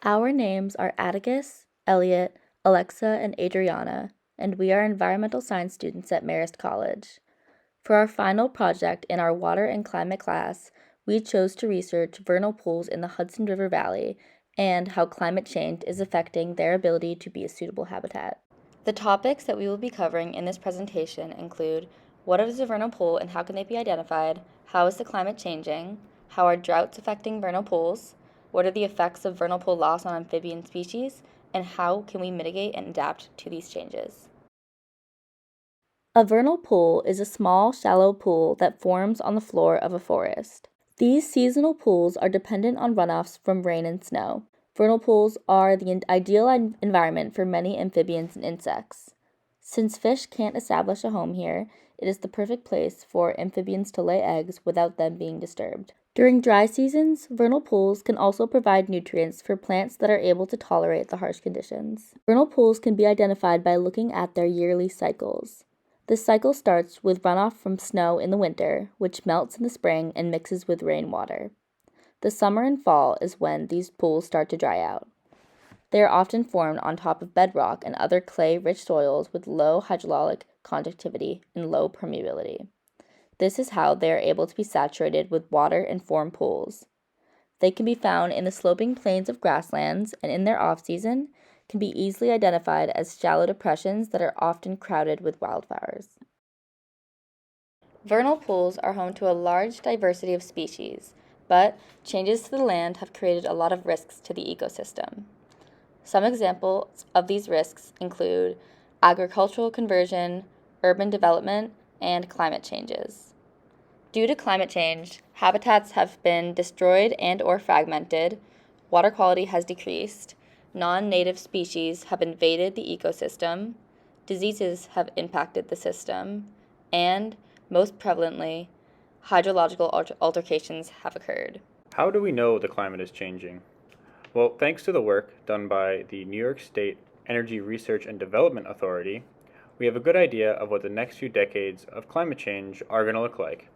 Our names are Atticus, Elliot, Alexa, and Adriana, and we are environmental science students at Marist College. For our final project in our water and climate class, we chose to research vernal pools in the Hudson River Valley and how climate change is affecting their ability to be a suitable habitat. The topics that we will be covering in this presentation include what is a vernal pool and how can they be identified, how is the climate changing, how are droughts affecting vernal pools, what are the effects of vernal pool loss on amphibian species, and how can we mitigate and adapt to these changes. A vernal pool is a small, shallow pool that forms on the floor of a forest. These seasonal pools are dependent on runoffs from rain and snow. Vernal pools are the ideal environment for many amphibians and insects. Since fish can't establish a home here, it is the perfect place for amphibians to lay eggs without them being disturbed. During dry seasons, vernal pools can also provide nutrients for plants that are able to tolerate the harsh conditions. Vernal pools can be identified by looking at their yearly cycles. This cycle starts with runoff from snow in the winter, which melts in the spring and mixes with rainwater. The summer and fall is when these pools start to dry out. They are often formed on top of bedrock and other clay-rich soils with low hydraulic conductivity and low permeability. This is how they are able to be saturated with water and form pools. They can be found in the sloping plains of grasslands and in their off-season can be easily identified as shallow depressions that are often crowded with wildflowers. Vernal pools are home to a large diversity of species, but changes to the land have created a lot of risks to the ecosystem. Some examples of these risks include agricultural conversion, urban development, and climate changes. Due to climate change, habitats have been destroyed and/or fragmented, water quality has decreased, non-native species have invaded the ecosystem, diseases have impacted the system, and, most prevalently, hydrological altercations have occurred. How do we know the climate is changing? Well, thanks to the work done by the New York State Energy Research and Development Authority, we have a good idea of what the next few decades of climate change are going to look like.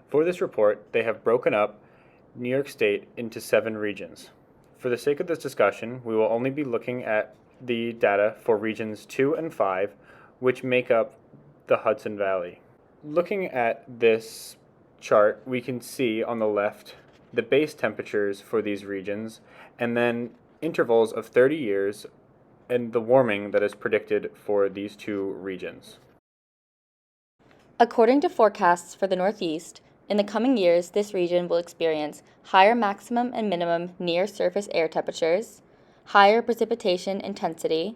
For this report, they have broken up New York State into 7 regions. For the sake of this discussion, we will only be looking at the data for regions 2 and 5, which make up the Hudson Valley. Looking at this chart, we can see on the left the base temperatures for these regions, and then intervals of 30 years and the warming that is predicted for these 2 regions. According to forecasts for the Northeast, in the coming years, this region will experience higher maximum and minimum near-surface air temperatures, higher precipitation intensity,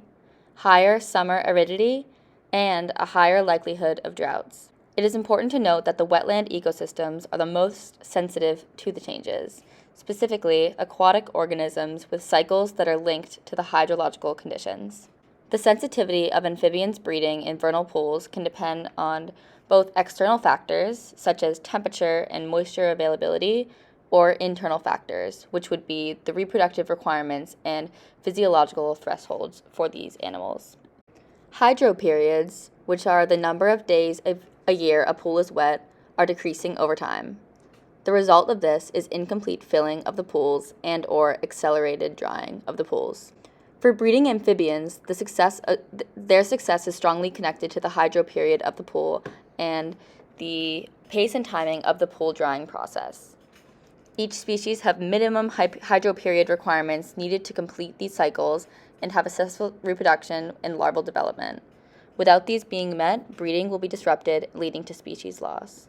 higher summer aridity, and a higher likelihood of droughts. It is important to note that the wetland ecosystems are the most sensitive to the changes, specifically aquatic organisms with cycles that are linked to the hydrological conditions. The sensitivity of amphibians breeding in vernal pools can depend on both external factors, such as temperature and moisture availability, or internal factors, which would be the reproductive requirements and physiological thresholds for these animals. Hydroperiods, which are the number of days of a year a pool is wet, are decreasing over time. The result of this is incomplete filling of the pools and/or accelerated drying of the pools. For breeding amphibians, their success is strongly connected to the hydroperiod of the pool and the pace and timing of the pool drying process. Each species have minimum hydroperiod requirements needed to complete these cycles and have a successful reproduction and larval development. Without these being met, breeding will be disrupted, leading to species loss.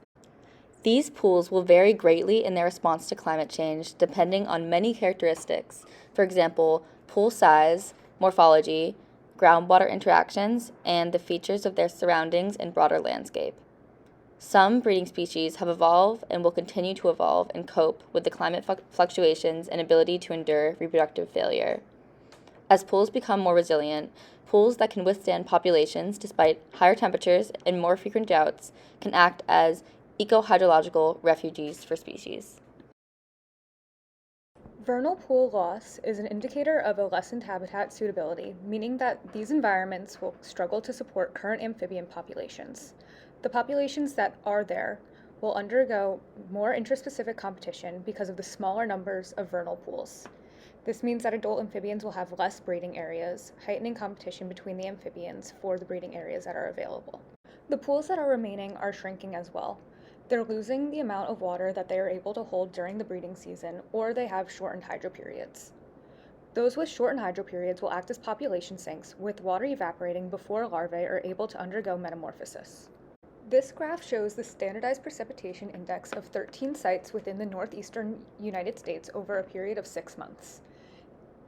These pools will vary greatly in their response to climate change, depending on many characteristics. For example, pool size, morphology, groundwater interactions, and the features of their surroundings and broader landscape. Some breeding species have evolved and will continue to evolve and cope with the climate fluctuations and ability to endure reproductive failure. As pools become more resilient, pools that can withstand populations despite higher temperatures and more frequent droughts can act as eco-hydrological refuges for species. Vernal pool loss is an indicator of a lessened habitat suitability, meaning that these environments will struggle to support current amphibian populations. The populations that are there will undergo more interspecific competition because of the smaller numbers of vernal pools. This means that adult amphibians will have less breeding areas, heightening competition between the amphibians for the breeding areas that are available. The pools that are remaining are shrinking as well. They're losing the amount of water that they are able to hold during the breeding season, or they have shortened hydro periods. Those with shortened hydro periods will act as population sinks, with water evaporating before larvae are able to undergo metamorphosis. This graph shows the standardized precipitation index of 13 sites within the northeastern United States over a period of 6 months.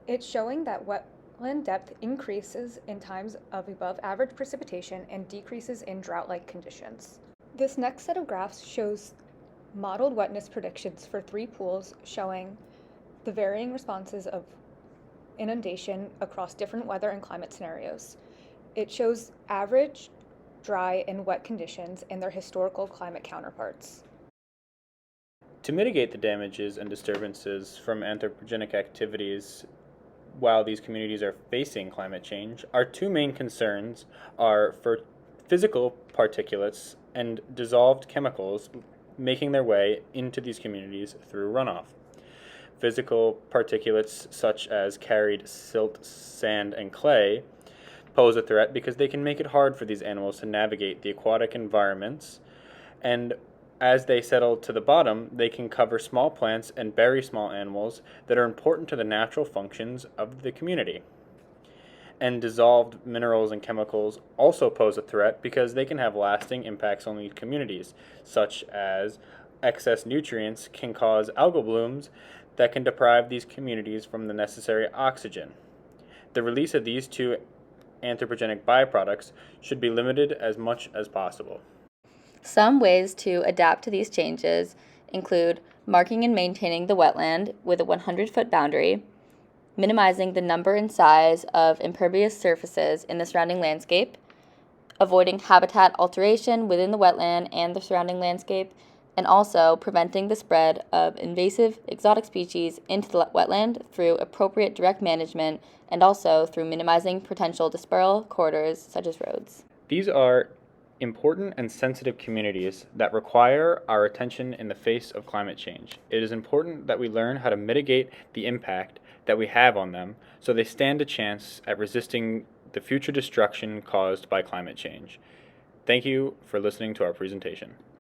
It's showing that wetland depth increases in times of above average precipitation and decreases in drought-like conditions. This next set of graphs shows modeled wetness predictions for 3 pools showing the varying responses of inundation across different weather and climate scenarios. It shows average, dry, and wet conditions and their historical climate counterparts. To mitigate the damages and disturbances from anthropogenic activities while these communities are facing climate change, our 2 main concerns are for physical particulates and dissolved chemicals making their way into these communities through runoff. Physical particulates such as carried silt, sand, and clay pose a threat because they can make it hard for these animals to navigate the aquatic environments, and as they settle to the bottom, they can cover small plants and bury small animals that are important to the natural functions of the community. And dissolved minerals and chemicals also pose a threat because they can have lasting impacts on these communities, such as excess nutrients can cause algal blooms that can deprive these communities from the necessary oxygen. The release of these 2 anthropogenic byproducts should be limited as much as possible. Some ways to adapt to these changes include marking and maintaining the wetland with a 100-foot boundary, minimizing the number and size of impervious surfaces in the surrounding landscape, avoiding habitat alteration within the wetland and the surrounding landscape, and also preventing the spread of invasive exotic species into the wetland through appropriate direct management and also through minimizing potential dispersal corridors such as roads. These are important and sensitive communities that require our attention in the face of climate change. It is important that we learn how to mitigate the impact that we have on them so they stand a chance at resisting the future destruction caused by climate change. Thank you for listening to our presentation.